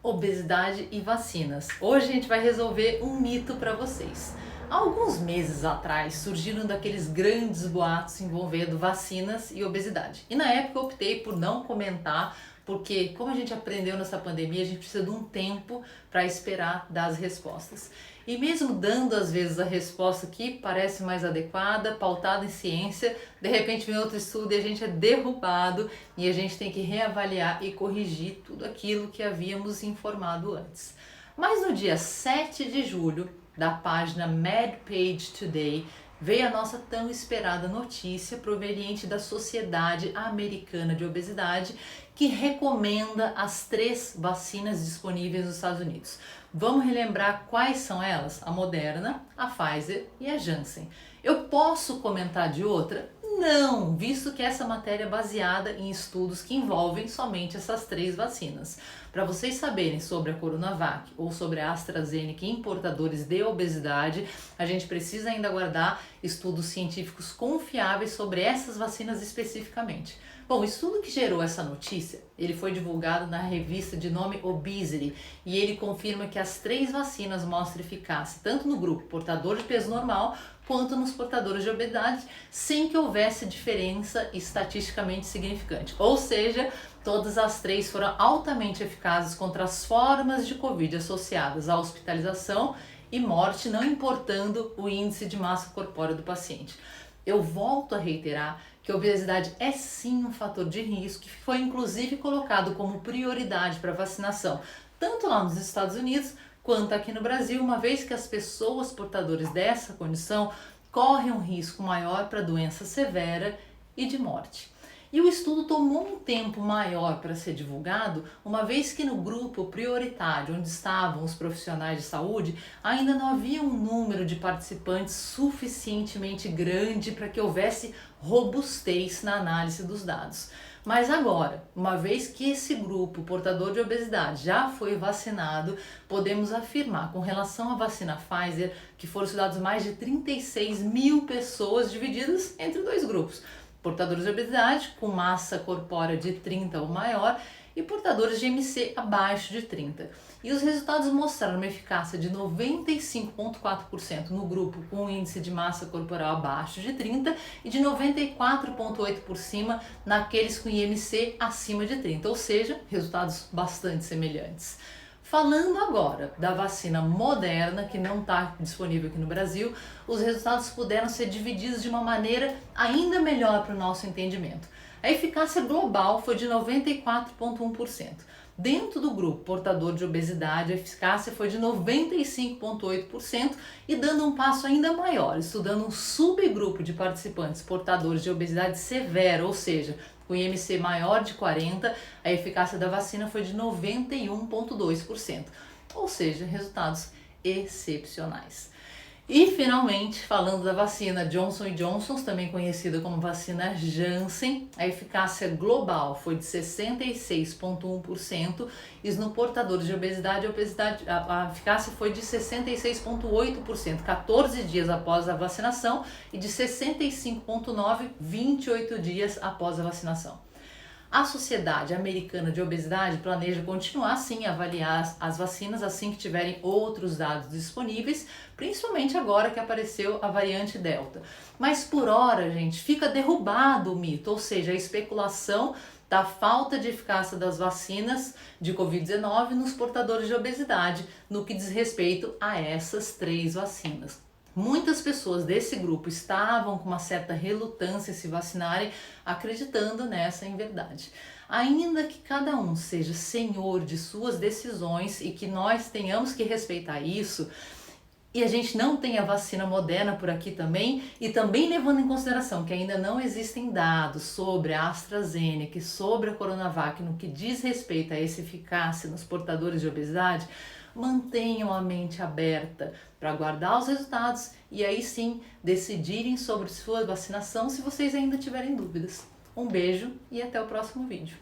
obesidade e vacinas. Hoje a gente vai resolver um mito para vocês. Há alguns meses atrás surgiram daqueles grandes boatos envolvendo vacinas e obesidade. E na época eu optei por não comentar, porque como a gente aprendeu nessa pandemia, a gente precisa de um tempo para esperar dar as respostas. E mesmo dando às vezes a resposta que parece mais adequada, pautada em ciência, de repente vem outro estudo e a gente é derrubado e a gente tem que reavaliar e corrigir tudo aquilo que havíamos informado antes. Mas no dia 7 de julho, da página MedPage Today, veio a nossa tão esperada notícia proveniente da Sociedade Americana de Obesidade, que recomenda as 3 vacinas disponíveis nos Estados Unidos. Vamos relembrar quais são elas? A Moderna, a Pfizer e a Janssen. Eu posso comentar de outra? Não, visto que essa matéria é baseada em estudos que envolvem somente essas 3 vacinas. Para vocês saberem sobre a Coronavac ou sobre a AstraZeneca em portadores de obesidade, a gente precisa ainda aguardar estudos científicos confiáveis sobre essas vacinas especificamente. Bom, o estudo que gerou essa notícia, ele foi divulgado na revista de nome Obesity e ele confirma que as 3 vacinas mostram eficácia tanto no grupo portador de peso normal quanto nos portadores de obesidade, sem que houvesse diferença estatisticamente significante. Ou seja, todas as 3 foram altamente eficazes contra as formas de Covid associadas à hospitalização e morte, não importando o índice de massa corpórea do paciente. Eu volto a reiterar que a obesidade é sim um fator de risco que foi inclusive colocado como prioridade para vacinação, tanto lá nos Estados Unidos quanto aqui no Brasil, uma vez que as pessoas portadoras dessa condição correm um risco maior para doença severa e de morte. E o estudo tomou um tempo maior para ser divulgado, uma vez que no grupo prioritário, onde estavam os profissionais de saúde, ainda não havia um número de participantes suficientemente grande para que houvesse robustez na análise dos dados. Mas agora, uma vez que esse grupo portador de obesidade já foi vacinado, podemos afirmar com relação à vacina Pfizer que foram estudados mais de 36 mil pessoas divididas entre 2 grupos. Portadores de obesidade com massa corpórea de 30 ou maior e portadores de IMC abaixo de 30. E os resultados mostraram uma eficácia de 95,4% no grupo com índice de massa corporal abaixo de 30 e de 94,8% por cima naqueles com IMC acima de 30, ou seja, resultados bastante semelhantes. Falando agora da vacina Moderna, que não está disponível aqui no Brasil, os resultados puderam ser divididos de uma maneira ainda melhor para o nosso entendimento. A eficácia global foi de 94,1%. Dentro do grupo portador de obesidade, a eficácia foi de 95,8% e dando um passo ainda maior, estudando um subgrupo de participantes portadores de obesidade severa, ou seja, com IMC maior de 40, a eficácia da vacina foi de 91,2%, ou seja, resultados excepcionais. E finalmente, falando da vacina Johnson & Johnson, também conhecida como vacina Janssen, a eficácia global foi de 66,1% e no portador de obesidade, a eficácia foi de 66,8%, 14 dias após a vacinação, e de 65,9%, 28 dias após a vacinação. A Sociedade Americana de Obesidade planeja continuar sim a avaliar as vacinas assim que tiverem outros dados disponíveis, principalmente agora que apareceu a variante Delta. Mas por hora, gente, fica derrubado o mito, ou seja, a especulação da falta de eficácia das vacinas de Covid-19 nos portadores de obesidade, no que diz respeito a essas 3 vacinas. Muitas pessoas desse grupo estavam com uma certa relutância em se vacinarem, acreditando nessa inverdade. Ainda que cada um seja senhor de suas decisões e que nós tenhamos que respeitar isso, e a gente não tem a vacina Moderna por aqui também, e também levando em consideração que ainda não existem dados sobre a AstraZeneca e sobre a Coronavac no que diz respeito a essa eficácia nos portadores de obesidade, mantenham a mente aberta para aguardar os resultados e aí sim decidirem sobre sua vacinação se vocês ainda tiverem dúvidas. Um beijo e até o próximo vídeo.